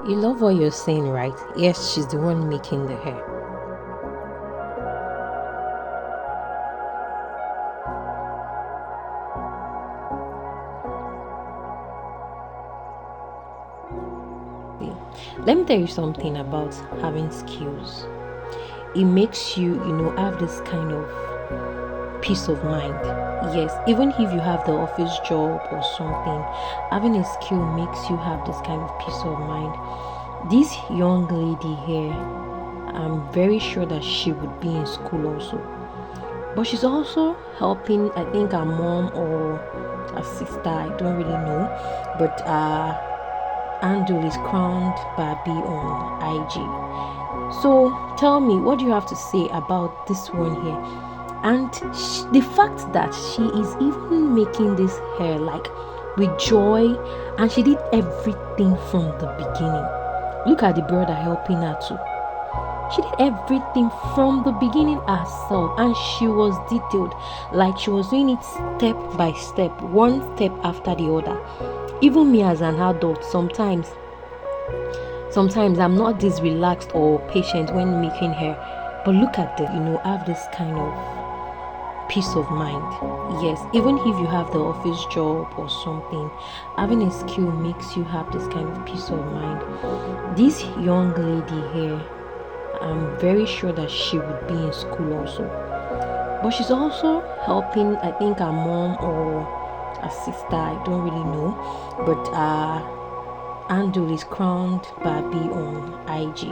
You love what you're saying, right? Yes, she's the one making the hair. Let me tell you something about having skills. It makes you, have this kind of peace of mind. Yes, even if you have the office job or something, having a skill makes you have this kind of peace of mind. This young lady here, I'm very sure that she would be in school also. But she's also helping, I think, her mom or her sister, I don't really know. But Andrew is crowned Barbie on IG. So tell me, what do you have to say about this one here? And the fact that she is even making this hair like with joy, and she did everything from the beginning. Look at the brother helping her too. She did everything from the beginning herself, and she was detailed, like she was doing it step by step, one step after the other. Even me as an adult, sometimes I'm not this relaxed or patient when making hair, but look at this, have this kind of peace of mind. Yes, even if you have the office job or something, having a skill makes you have this kind of peace of mind. This young lady here, I'm very sure that she would be in school also. But she's also helping, I think, her mom or her sister, I don't really know. But Andrew is crowned Barbie on IG.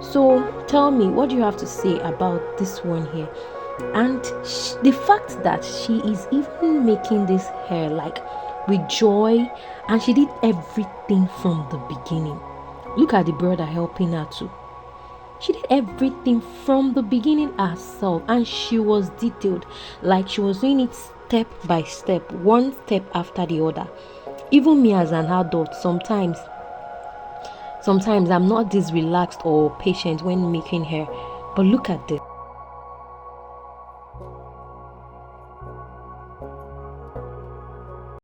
So tell me, what do you have to say about this one here? And the fact that she is even making this hair like with joy, and she did everything from the beginning. Look at the brother helping her too. She did everything from the beginning herself, and she was detailed, like she was doing it step by step, one step after the other. Even me as an adult, sometimes I'm not this relaxed or patient when making hair, but look at this.